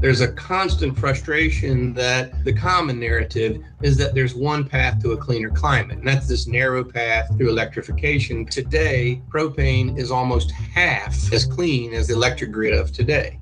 There's a constant frustration that the common narrative is that there's one path to a cleaner climate, and that's this narrow path through electrification. Today, propane is almost half as clean as the electric grid of today.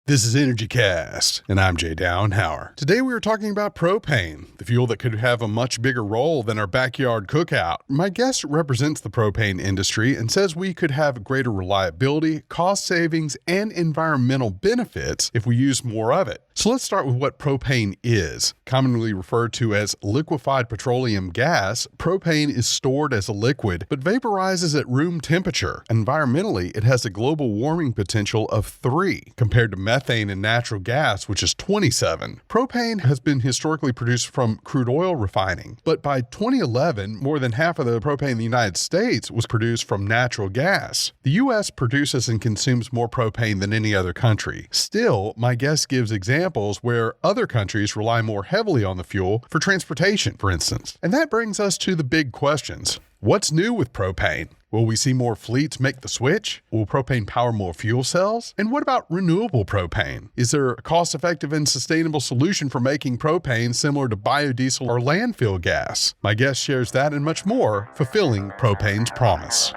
This is EnergyCast, and I'm Jay Downhauer. Today we are talking about propane, the fuel that could have a much bigger role than our backyard cookout. My guest represents the propane industry and says we could have greater reliability, cost savings, and environmental benefits if we use more of it. So let's start with what propane is. Commonly referred to as liquefied petroleum gas, propane is stored as a liquid but vaporizes at room temperature. Environmentally, it has a global warming potential of 3 compared to methane and natural gas, which is 27. Propane has been historically produced from crude oil refining, but by 2011, more than half of the propane in the United States was produced from natural gas. The U.S. produces and consumes more propane than any other country. Still, my guest gives examples where other countries rely more heavily on the fuel for transportation, for instance. And that brings us to the big questions. What's new with propane? Will we see more fleets make the switch? Will propane power more fuel cells? And what about renewable propane? Is there a cost-effective and sustainable solution for making propane similar to biodiesel or landfill gas? My guest shares that and much more, fulfilling propane's promise.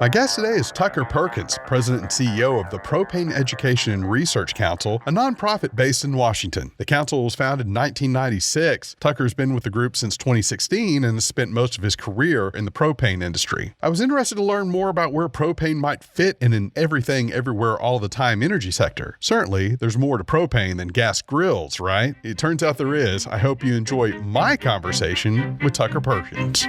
My guest today is Tucker Perkins, President and CEO of the Propane Education and Research Council, a nonprofit based in Washington. The council was founded in 1996. Tucker's been with the group since 2016 and has spent most of his career in the propane industry. I was interested to learn more about where propane might fit in an everything, everywhere, all the time energy sector. Certainly, there's more to propane than gas grills, right? It turns out there is. I hope you enjoy my conversation with Tucker Perkins.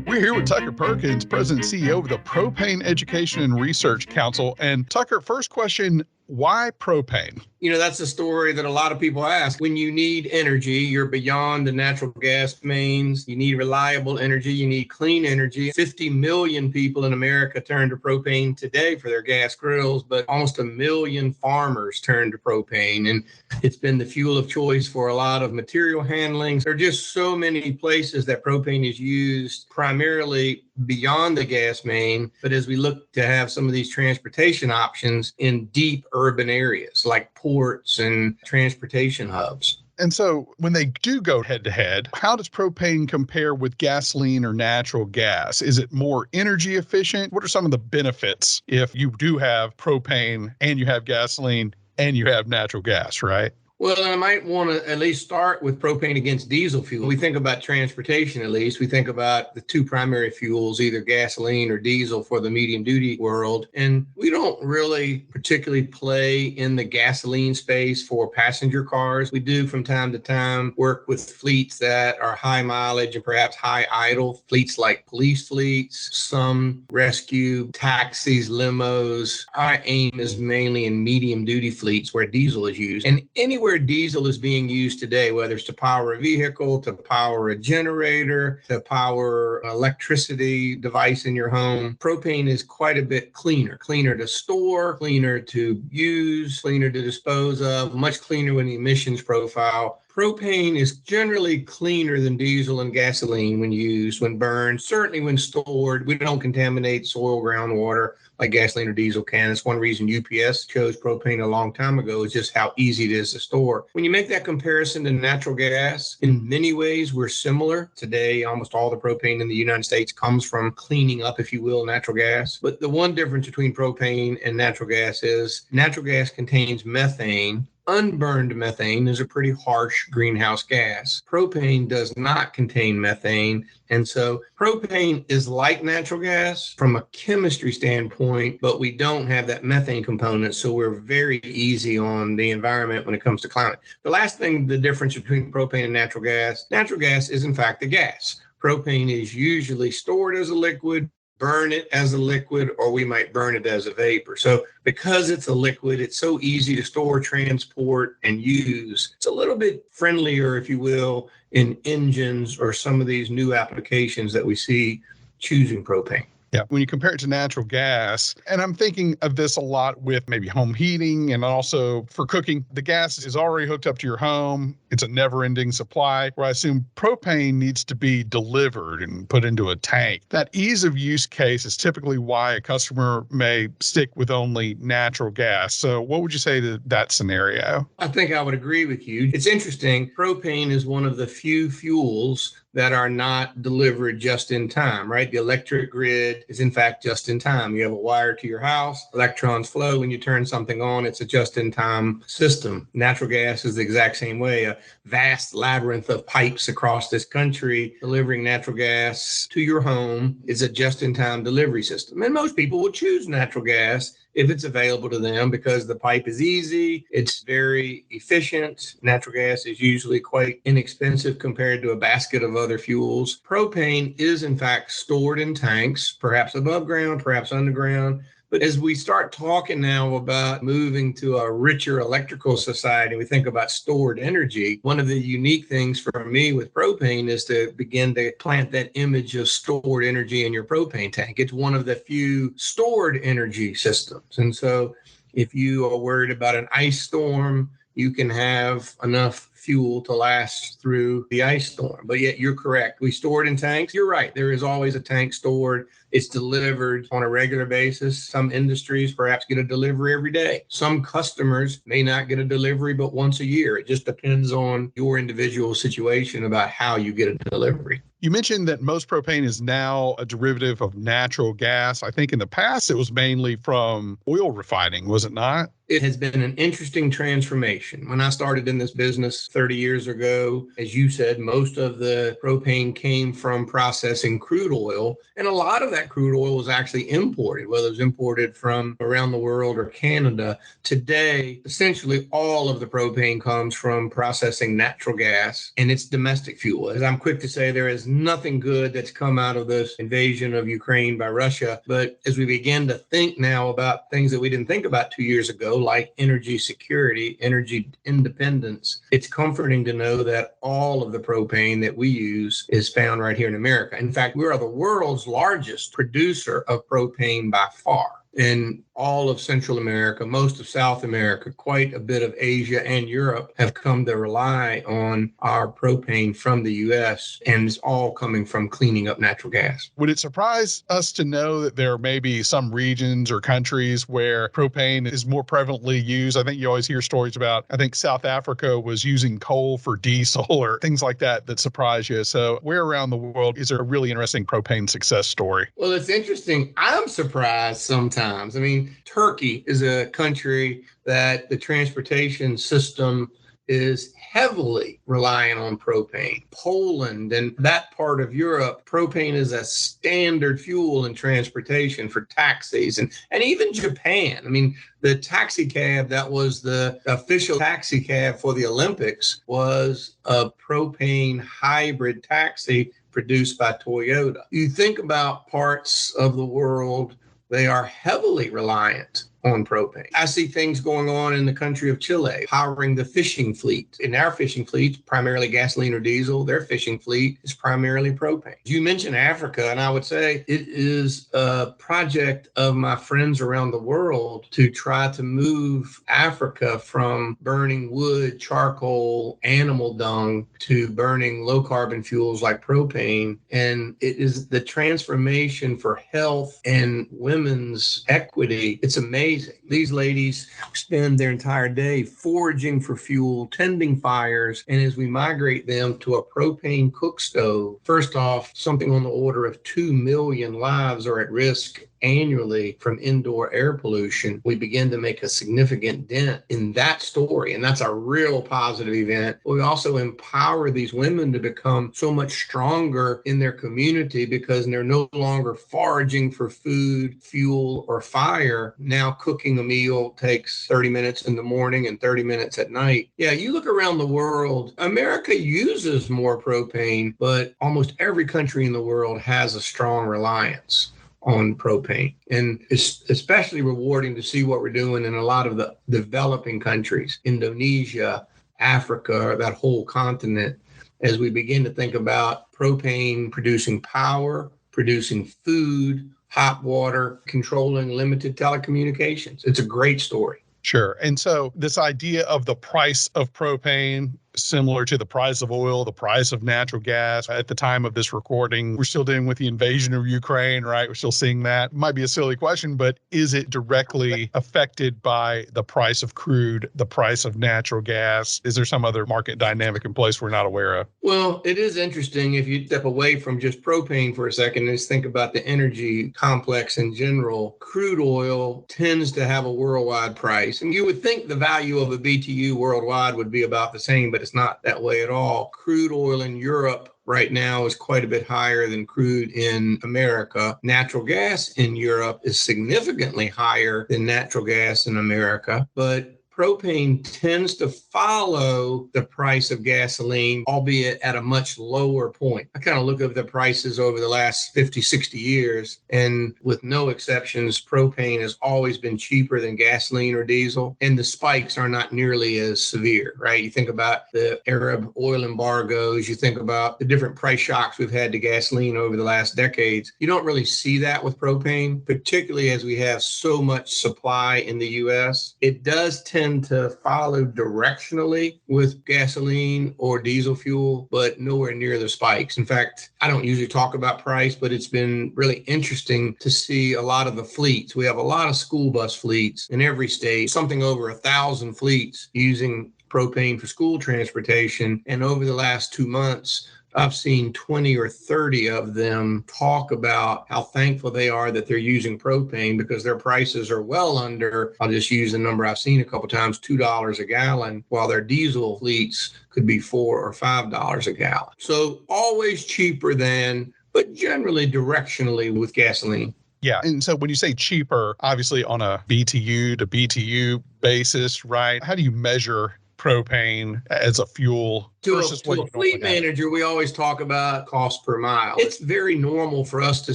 We're here with Tucker Perkins, President and CEO of the Propane Education and Research Council. And Tucker, first question, why propane? You know, that's a story that a lot of people ask. When you need energy, you're beyond the natural gas mains. You need reliable energy. You need clean energy. 50 million people in America turn to propane today for their gas grills, but almost 1 million farmers turn to propane. And it's been the fuel of choice for a lot of material handling. There are just so many places that propane is used, primarily beyond the gas main. But as we look to have some of these transportation options in deep urban areas like ports and transportation hubs. And so when they do go head to head, how does propane compare with gasoline or natural gas? Is it more energy efficient? What are some of the benefits if you do have propane and you have gasoline and you have natural gas, right? Well, I might want to at least start with propane against diesel fuel. We think about transportation, at least. We think about the 2 primary fuels, either gasoline or diesel for the medium duty world. And we don't really particularly play in the gasoline space for passenger cars. We do from time to time work with fleets that are high mileage and perhaps high idle, fleets like police fleets, some rescue, taxis, limos. Our aim is mainly in medium duty fleets where diesel is used. And anywhere diesel is being used today, whether it's to power a vehicle, to power a generator, to power an electricity device in your home, propane is quite a bit cleaner to store, cleaner to use, cleaner to dispose of, much cleaner in the emissions profile. Propane is generally cleaner than diesel and gasoline when used, when burned, certainly when stored. We don't contaminate soil, groundwater like gasoline or diesel can. That's one reason UPS chose propane a long time ago, is just how easy it is to store. When you make that comparison to natural gas, in many ways, we're similar. Today, almost all the propane in the United States comes from cleaning up, if you will, natural gas. But the one difference between propane and natural gas is natural gas contains methane. Unburned methane is a pretty harsh greenhouse gas. Propane does not contain methane. And so propane is like natural gas from a chemistry standpoint, but we don't have that methane component. So we're very easy on the environment when it comes to climate. The last thing, the difference between propane and natural gas is in fact the gas. Propane is usually stored as a liquid, burn it as a liquid, or we might burn it as a vapor. So because it's a liquid, it's so easy to store, transport, and use. It's a little bit friendlier, if you will, in engines or some of these new applications that we see choosing propane. Yeah. When you compare it to natural gas, and I'm thinking of this a lot with maybe home heating and also for cooking, the gas is already hooked up to your home. It's a never ending supply, where I assume propane needs to be delivered and put into a tank. That ease of use case is typically why a customer may stick with only natural gas. So what would you say to that scenario? I think I would agree with you. It's interesting. Propane is one of the few fuels that are not delivered just in time, right? The electric grid is in fact just in time. You have a wire to your house, electrons flow. When you turn something on, it's a just in time system. Natural gas is the exact same way. A vast labyrinth of pipes across this country delivering natural gas to your home is a just in time delivery system. And most people will choose natural gas if it's available to them because the pipe is easy, it's very efficient. Natural gas is usually quite inexpensive compared to a basket of other fuels. Propane is in fact stored in tanks, perhaps above ground, perhaps underground. But as we start talking now about moving to a richer electrical society, we think about stored energy. One of the unique things for me with propane is to begin to plant that image of stored energy in your propane tank. It's one of the few stored energy systems. And so if you are worried about an ice storm, you can have enough fuel to last through the ice storm. But yet you're correct. We store it in tanks. You're right. There is always a tank stored. It's delivered on a regular basis. Some industries perhaps get a delivery every day. Some customers may not get a delivery but once a year. It just depends on your individual situation about how you get a delivery. You mentioned that most propane is now a derivative of natural gas. I think in the past it was mainly from oil refining, was it not? It has been an interesting transformation. When I started in this business 30 years ago, as you said, most of the propane came from processing crude oil. And a lot of that crude oil was actually imported, whether it was imported from around the world or Canada. Today, essentially all of the propane comes from processing natural gas and it's domestic fuel. As I'm quick to say, there is nothing good that's come out of this invasion of Ukraine by Russia. But as we begin to think now about things that we didn't think about 2 years ago, like energy security, energy independence, it's comforting to know that all of the propane that we use is found right here in America. In fact, we are the world's largest producer of propane by far. In all of Central America, most of South America, quite a bit of Asia and Europe have come to rely on our propane from the U.S., and it's all coming from cleaning up natural gas. Would it surprise us to know that there may be some regions or countries where propane is more prevalently used? I think you always hear stories about, I think South Africa was using coal for diesel or things like that that surprise you. So where around the world is there a really interesting propane success story? Well, it's interesting. I'm surprised sometimes. I mean, Turkey is a country that the transportation system is heavily reliant on propane. Poland and that part of Europe, propane is a standard fuel in transportation for taxis and even Japan. I mean, the taxi cab that was the official taxi cab for the Olympics was a propane hybrid taxi produced by Toyota. You think about parts of the world, they are heavily reliant on propane. I see things going on in the country of Chile, powering the fishing fleet. In our fishing fleet, primarily gasoline or diesel. Their fishing fleet is primarily propane. You mentioned Africa, and I would say it is a project of my friends around the world to try to move Africa from burning wood, charcoal, animal dung to burning low carbon fuels like propane. And it is the transformation for health and women's equity. It's amazing. These ladies spend their entire day foraging for fuel, tending fires, and as we migrate them to a propane cook stove, first off, something on the order of 2 million lives are at risk annually from indoor air pollution, we begin to make a significant dent in that story. And that's a real positive event. We also empower these women to become so much stronger in their community because they're no longer foraging for food, fuel, or fire. Now cooking a meal takes 30 minutes in the morning and 30 minutes at night. Yeah, you look around the world, America uses more propane, but almost every country in the world has a strong reliance on propane. And it's especially rewarding to see what we're doing in a lot of the developing countries, Indonesia, Africa, that whole continent, as we begin to think about propane producing power, producing food, hot water, controlling limited telecommunications. It's a great story. Sure. And so this idea of the price of propane, similar to the price of oil, the price of natural gas. At the time of this recording, we're still dealing with the invasion of Ukraine, right? We're still seeing that. Might be a silly question, but is it directly affected by the price of crude, the price of natural gas? Is there some other market dynamic in place we're not aware of? Well, it is interesting if you step away from just propane for a second and just think about the energy complex in general. Crude oil tends to have a worldwide price. And you would think the value of a BTU worldwide would be about the same, but it's not that way at all. Crude oil in Europe right now is quite a bit higher than crude in America. Natural gas in Europe is significantly higher than natural gas in America, but propane tends to follow the price of gasoline, albeit at a much lower point. I kind of look at the prices over the last 50, 60 years, and with no exceptions, propane has always been cheaper than gasoline or diesel, and the spikes are not nearly as severe, right? You think about the Arab oil embargoes, you think about the different price shocks we've had to gasoline over the last decades. You don't really see that with propane, particularly as we have so much supply in the U.S. It does tend to follow directionally with gasoline or diesel fuel, but nowhere near the spikes. In fact, I don't usually talk about price, but it's been really interesting to see a lot of the fleets. We have a lot of school bus fleets in every state, something over 1,000 fleets using propane for school transportation. And over the last 2 months, I've seen 20 or 30 of them talk about how thankful they are that they're using propane because their prices are well under, I'll just use the number I've seen a couple of times, $2 a gallon, while their diesel fleets could be $4 or $5 a gallon. So always cheaper than, but generally directionally with gasoline. Yeah. And so when you say cheaper, obviously on a BTU to BTU basis, right? How do you measure propane as a fuel versus to a fleet manager, we always talk about cost per mile. It's very normal for us to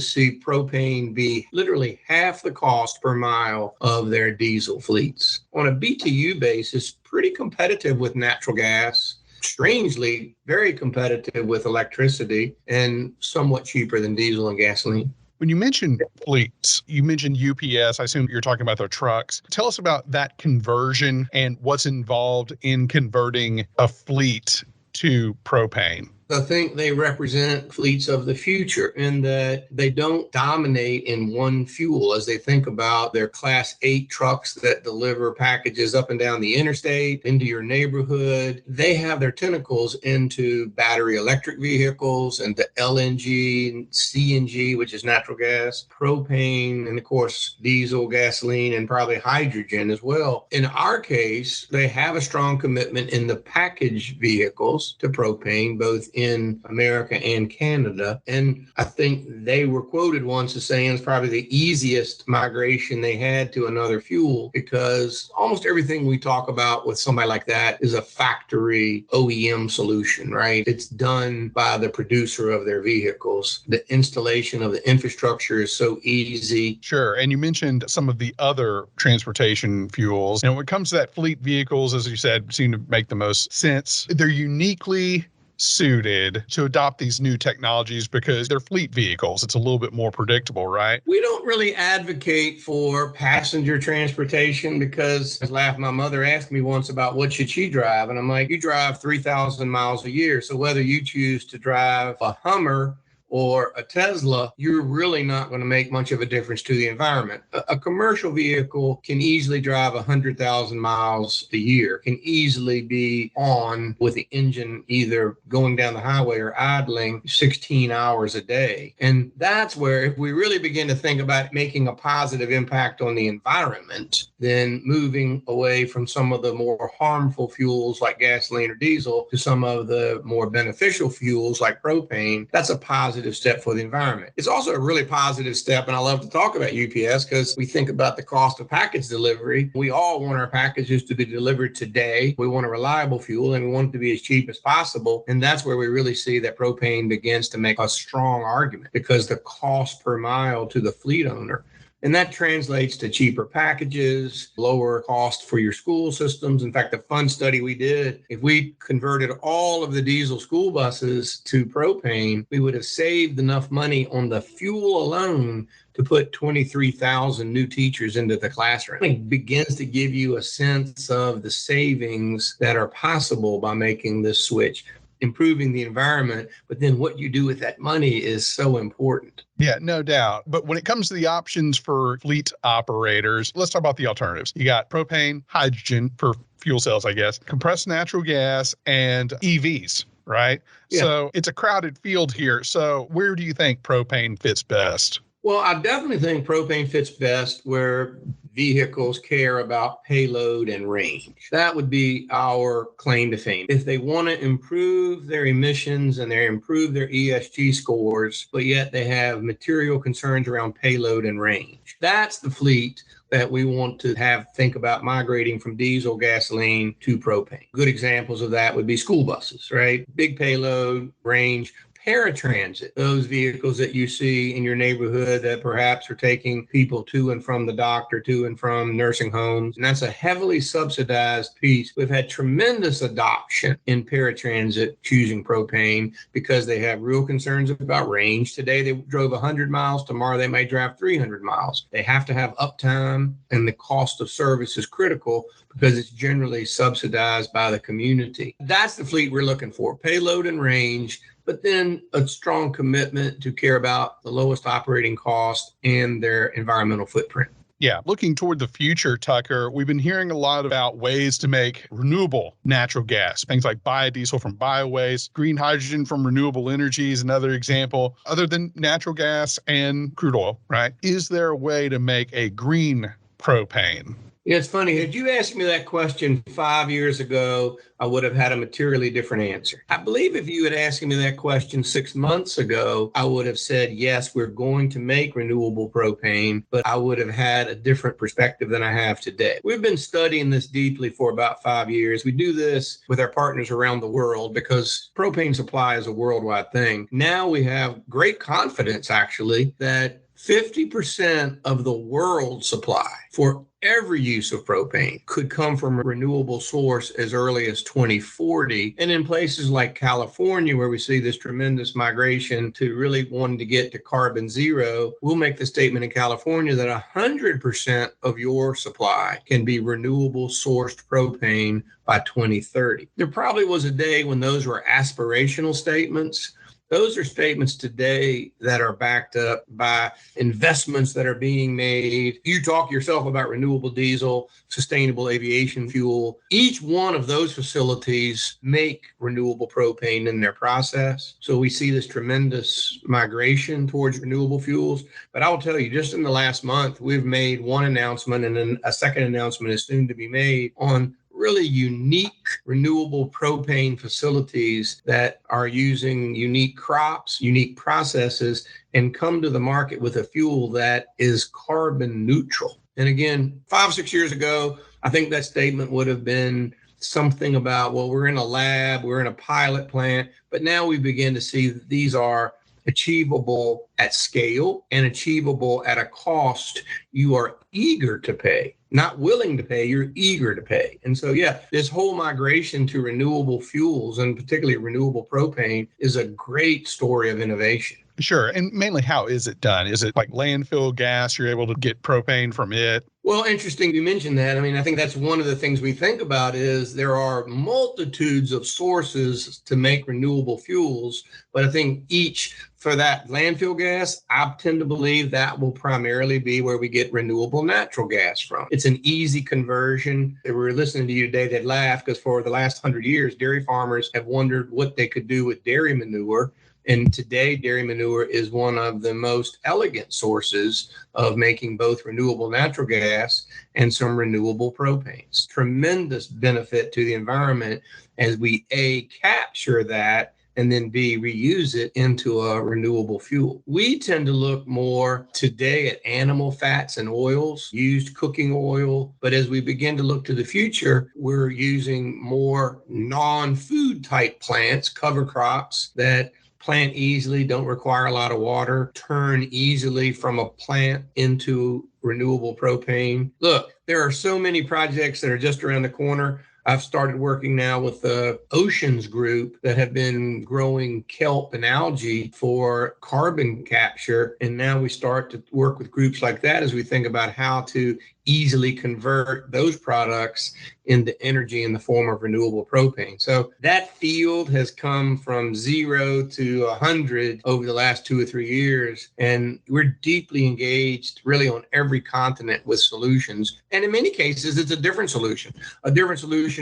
see propane be literally half the cost per mile of their diesel fleets. On a BTU basis, pretty competitive with natural gas. Strangely, very competitive with electricity and somewhat cheaper than diesel and gasoline. When you mentioned fleets, you mentioned UPS. I assume you're talking about their trucks. Tell us about that conversion and what's involved in converting a fleet to propane. I think they represent fleets of the future in that they don't dominate in one fuel as they think about their Class 8 trucks that deliver packages up and down the interstate, into your neighborhood. They have their tentacles into battery electric vehicles and the LNG, CNG, which is natural gas, propane, and of course, diesel, gasoline, and probably hydrogen as well. In our case, they have a strong commitment in the package vehicles to propane, both in America and Canada. And I think they were quoted once as saying it's probably the easiest migration they had to another fuel because almost everything we talk about with somebody like that is a factory OEM solution, right? It's done by the producer of their vehicles. The installation of the infrastructure is so easy. Sure. And you mentioned some of the other transportation fuels. And when it comes to that fleet vehicles, as you said, seem to make the most sense. They're uniquely suited to adopt these new technologies because they're fleet vehicles. It's a little bit more predictable, right? We don't really advocate for passenger transportation because my mother asked me once about what should she drive. And I'm like, you drive 3,000 miles a year. So whether you choose to drive a Hummer or a Tesla, you're really not going to make much of a difference to the environment. A commercial vehicle can easily drive 100,000 miles a year, can easily be on with the engine either going down the highway or idling 16 hours a day. And that's where, if we really begin to think about making a positive impact on the environment, then moving away from some of the more harmful fuels like gasoline or diesel to some of the more beneficial fuels like propane, that's a positive step for the environment. It's also a really positive step, and I love to talk about UPS because we think about the cost of package delivery. We all want our packages to be delivered today. We want a reliable fuel, and we want it to be as cheap as possible. And that's where we really see that propane begins to make a strong argument, because the cost per mile to the fleet owner, and that translates to cheaper packages, lower cost for your school systems. In fact, the fun study we did, if we converted all of the diesel school buses to propane, we would have saved enough money on the fuel alone to put 23,000 new teachers into the classroom. It begins to give you a sense of the savings that are possible by making this switch, improving the environment, but then what you do with that money is so important. Yeah, no doubt. But when it comes to the options for fleet operators, let's talk about the alternatives. You got propane, hydrogen for fuel cells, I guess, compressed natural gas, and EVs, right? Yeah. So it's a crowded field here. So where do you think propane fits best? Well, I definitely think propane fits best where vehicles care about payload and range. That would be our claim to fame. If they want to improve their emissions and they improve their ESG scores, but yet they have material concerns around payload and range, that's the fleet that we want to have think about migrating from diesel, gasoline to propane. Good examples of that would be school buses, right? Big payload, range. Paratransit, those vehicles that you see in your neighborhood that perhaps are taking people to and from the doctor, to and from nursing homes. And that's a heavily subsidized piece. We've had tremendous adoption in paratransit choosing propane because they have real concerns about range. Today, they drove 100 miles. Tomorrow, they may drive 300 miles. They have to have uptime, and the cost of service is critical because it's generally subsidized by the community. That's the fleet we're looking for, payload and range, but then a strong commitment to care about the lowest operating cost and their environmental footprint. Yeah, looking toward the future, Tucker, we've been hearing a lot about ways to make renewable natural gas, things like biodiesel from biowaste, green hydrogen from renewable energy is another example, other than natural gas and crude oil, right? Is there a way to make a green propane? Yeah, it's funny. Had you asked me that question 5 years ago, I would have had a materially different answer. I believe if you had asked me that question 6 months ago, I would have said, yes, we're going to make renewable propane, but I would have had a different perspective than I have today. We've been studying this deeply for about 5 years. We do this with our partners around the world because propane supply is a worldwide thing. Now we have great confidence, actually, that 50% of the world's supply for every use of propane could come from a renewable source as early as 2040. And in places like California, where we see this tremendous migration to really wanting to get to carbon zero, we'll make the statement in California that 100% of your supply can be renewable sourced propane by 2030. There probably was a day when those were aspirational statements. Those are statements today that are backed up by investments that are being made. You talk yourself about renewable diesel, sustainable aviation fuel. Each one of those facilities make renewable propane in their process. So we see this tremendous migration towards renewable fuels. But I will tell you, just in the last month, we've made one announcement, and then a second announcement is soon to be made on really unique renewable propane facilities that are using unique crops, unique processes, and come to the market with a fuel that is carbon neutral. And again, 5-6 years ago, I think that statement would have been something about, well, we're in a lab, we're in a pilot plant, but now we begin to see that these are achievable at scale and achievable at a cost you are eager to pay. Not willing to pay, you're eager to pay. And so, yeah, this whole migration to renewable fuels, and particularly renewable propane, is a great story of innovation. Sure. And mainly, how is it done? Is it like landfill gas? You're able to get propane from it? Well, interesting you mentioned that. I mean, I think that's one of the things we think about is there are multitudes of sources to make renewable fuels, but I think each for that landfill gas, I tend to believe that will primarily be where we get renewable natural gas from. It's an easy conversion. We were listening to you today, they'd laugh because for the last 100 years, dairy farmers have wondered what they could do with dairy manure. And today, dairy manure is one of the most elegant sources of making both renewable natural gas and some renewable propanes. Tremendous benefit to the environment as we A, capture that, and then B, reuse it into a renewable fuel. We tend to look more today at animal fats and oils, used cooking oil. But as we begin to look to the future, we're using more non-food type plants, cover crops that plant easily, don't require a lot of water, turn easily from a plant into renewable propane. Look, there are so many projects that are just around the corner. I've started working now with the Oceans Group that have been growing kelp and algae for carbon capture. And now we start to work with groups like that as we think about how to easily convert those products into energy in the form of renewable propane. So that field has come from 0 to 100 over the last 2 or 3 years. And we're deeply engaged really on every continent with solutions. And in many cases, it's a different solution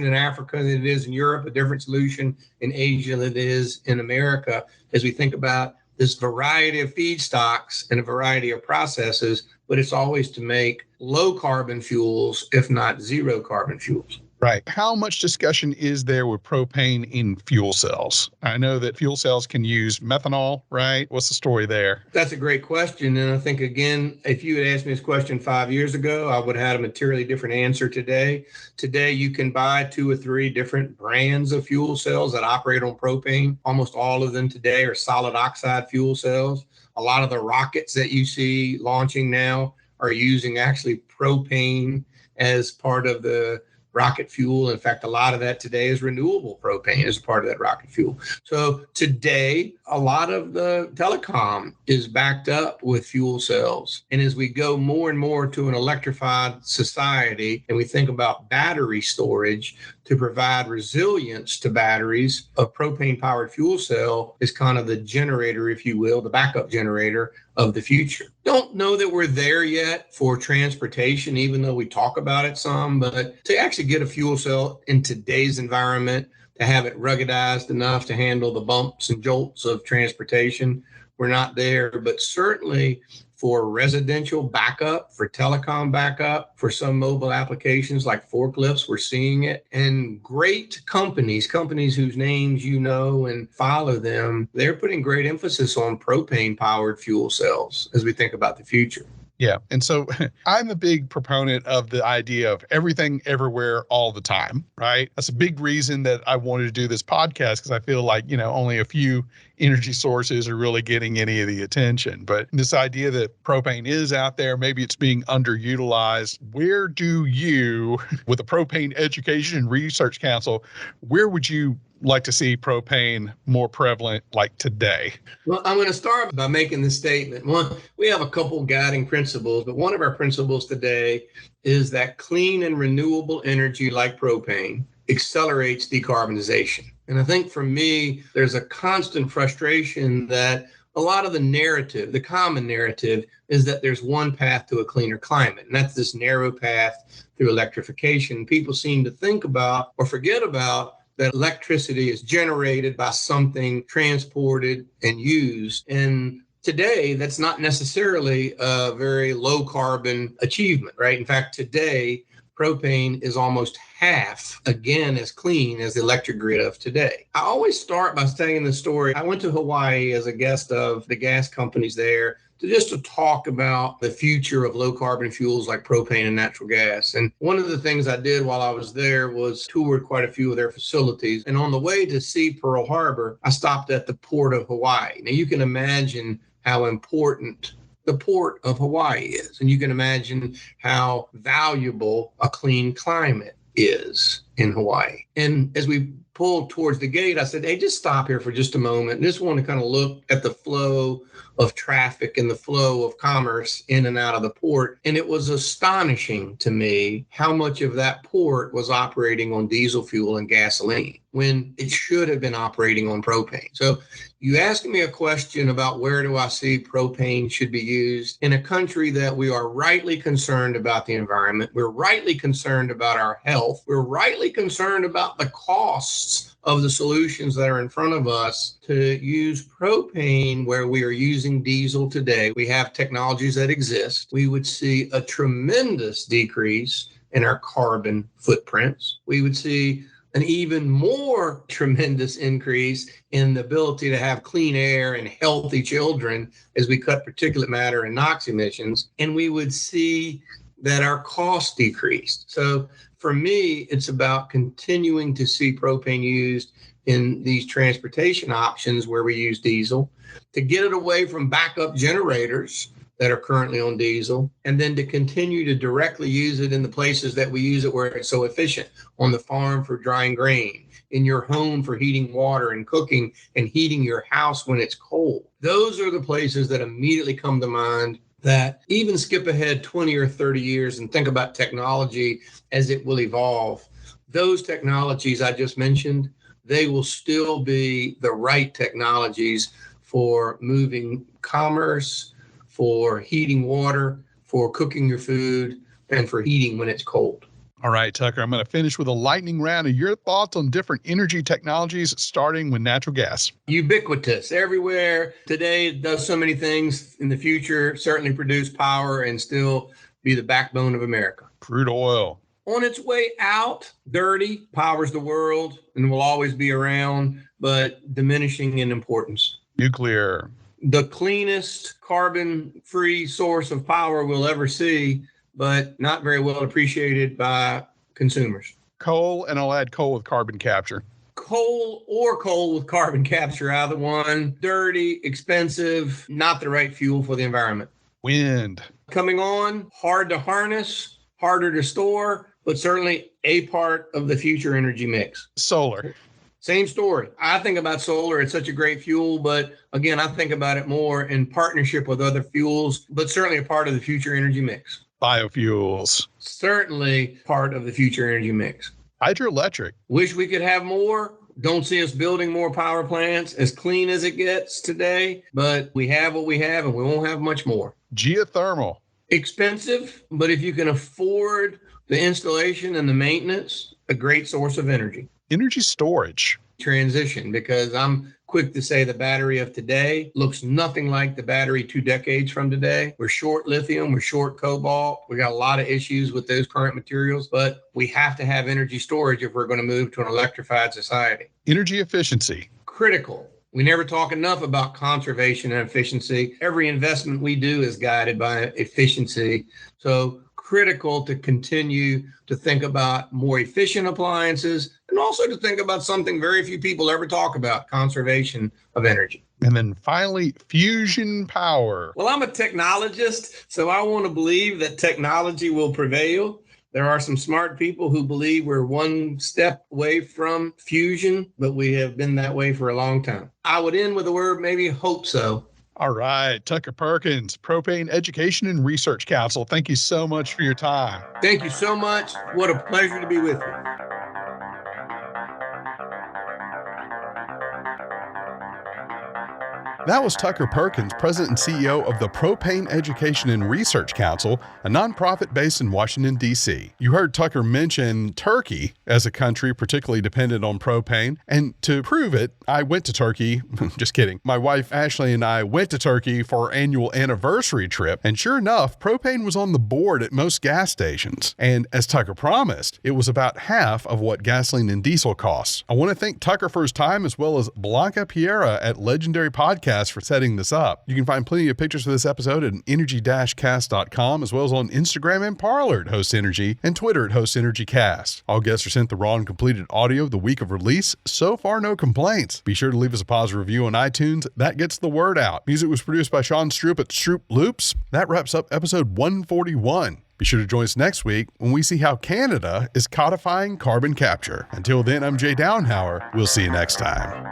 in Africa than it is in Europe, a different solution in Asia than it is in America, as we think about this variety of feedstocks and a variety of processes, but it's always to make low carbon fuels, if not zero carbon fuels. Right. How much discussion is there with propane in fuel cells? I know that fuel cells can use methanol, right? What's the story there? That's a great question. And I think, again, if you had asked me this question 5 years ago, I would have had a materially different answer today. Today, you can buy 2 or 3 different brands of fuel cells that operate on propane. Almost all of them today are solid oxide fuel cells. A lot of the rockets that you see launching now are using actually propane as part of the rocket fuel. In fact, a lot of that today is renewable propane as part of that rocket fuel. So today, a lot of the telecom is backed up with fuel cells. And as we go more and more to an electrified society, and we think about battery storage to provide resilience to batteries, a propane-powered fuel cell is kind of the generator, if you will, the backup generator of the future. Don't know that we're there yet for transportation, even though we talk about it some, but to actually get a fuel cell in today's environment, to have it ruggedized enough to handle the bumps and jolts of transportation, we're not there. But certainly for residential backup, for telecom backup, for some mobile applications like forklifts, we're seeing it. And great companies whose names you know and follow them, they're putting great emphasis on propane-powered fuel cells as we think about the future. Yeah. And so I'm a big proponent of the idea of everything, everywhere, all the time, right? That's a big reason that I wanted to do this podcast, because I feel like, only a few energy sources are really getting any of the attention. But this idea that propane is out there, maybe it's being underutilized. Where do you, with the Propane Education and Research Council, where would you like to see propane more prevalent like today? Well, I'm going to start by making this statement. One, we have a couple guiding principles, but one of our principles today is that clean and renewable energy like propane accelerates decarbonization. And I think for me, there's a constant frustration that a lot of the narrative, the common narrative, is that there's one path to a cleaner climate, and that's this narrow path through electrification. People seem to think about or forget about that electricity is generated by something transported and used. And today, that's not necessarily a very low carbon achievement, right? In fact, today, propane is almost half, again, as clean as the electric grid of today. I always start by saying the story. I went to Hawaii as a guest of the gas companies there to talk about the future of low carbon fuels like propane and natural gas. And one of the things I did while I was there was toured quite a few of their facilities. And on the way to see Pearl Harbor, I stopped at the port of Hawaii. Now you can imagine how important the port of Hawaii is. And you can imagine how valuable a clean climate is in Hawaii. And as we pulled towards the gate, I said, hey, just stop here for just a moment. And just want to kind of look at the flow of traffic and the flow of commerce in and out of the port. And it was astonishing to me how much of that port was operating on diesel fuel and gasoline when it should have been operating on propane. So You asked me a question about where do I see propane should be used in a country that we are rightly concerned about the environment. We're rightly concerned about our health. We're rightly concerned about the costs of the solutions that are in front of us to use propane where we are using diesel today. We have technologies that exist. We would see a tremendous decrease in our carbon footprints. We would see an even more tremendous increase in the ability to have clean air and healthy children as we cut particulate matter and NOx emissions. And we would see that our costs decreased. So for me, it's about continuing to see propane used in these transportation options where we use diesel, to get it away from backup generators that are currently on diesel, and then to continue to directly use it in the places that we use it where it's so efficient, on the farm for drying grain, in your home for heating water and cooking and heating your house when it's cold. Those are the places that immediately come to mind. That even skip ahead 20 or 30 years and think about technology as it will evolve. Those technologies I just mentioned, they will still be the right technologies for moving commerce, for heating water, for cooking your food, and for heating when it's cold. All right, Tucker, I'm going to finish with a lightning round of your thoughts on different energy technologies, starting with natural gas. Ubiquitous everywhere. Today it does so many things. In the future, certainly produce power and still be the backbone of America. Crude oil. On its way out, dirty, powers the world and will always be around, but diminishing in importance. Nuclear. The cleanest carbon-free source of power we'll ever see, but not very well appreciated by consumers. Coal, and I'll add coal with carbon capture. Coal with carbon capture, either one. Dirty, expensive, not the right fuel for the environment. Wind. Coming on, hard to harness, harder to store, but certainly a part of the future energy mix. Solar. Same story. I think about solar. It's such a great fuel, but again, I think about it more in partnership with other fuels, but certainly a part of the future energy mix. Biofuels. Certainly part of the future energy mix. Hydroelectric. Wish we could have more. Don't see us building more power plants as clean as it gets today, but we have what we have and we won't have much more. Geothermal. Expensive, but if you can afford the installation and the maintenance, a great source of energy. Energy storage. Transition, because I'm quick to say the battery of today looks nothing like the battery 2 decades from today. We're short lithium, we're short cobalt. We got a lot of issues with those current materials, but we have to have energy storage if we're going to move to an electrified society. Energy efficiency. Critical. We never talk enough about conservation and efficiency. Every investment we do is guided by efficiency. So critical to continue to think about more efficient appliances and also to think about something very few people ever talk about, conservation of energy. And then finally, fusion power. Well, I'm a technologist, so I want to believe that technology will prevail. There are some smart people who believe we're one step away from fusion, but we have been that way for a long time. I would end with the word maybe hope so. All right, Tucker Perkins, Propane Education and Research Council. Thank you so much for your time. Thank you so much. What a pleasure to be with you. That was Tucker Perkins, President and CEO of the Propane Education and Research Council, a nonprofit based in Washington, D.C. You heard Tucker mention Turkey as a country particularly dependent on propane. And to prove it, I went to Turkey. Just kidding. My wife Ashley and I went to Turkey for our annual anniversary trip. And sure enough, propane was on the board at most gas stations. And as Tucker promised, it was about half of what gasoline and diesel costs. I want to thank Tucker for his time, as well as Blanca Piera at Legendary Podcast for setting this up. You can find plenty of pictures for this episode at energy-cast.com, as well as on Instagram and Parler at Host Energy and Twitter at Host Energy Cast. All guests are sent the raw and completed audio the week of release. So far, no complaints. Be sure to leave us a positive review on iTunes. That gets the word out. Music was produced by Sean Stroop at Stroop Loops. That wraps up episode 141. Be sure to join us next week when we see how Canada is codifying carbon capture. Until then, I'm Jay Downhauer. We'll see you next time.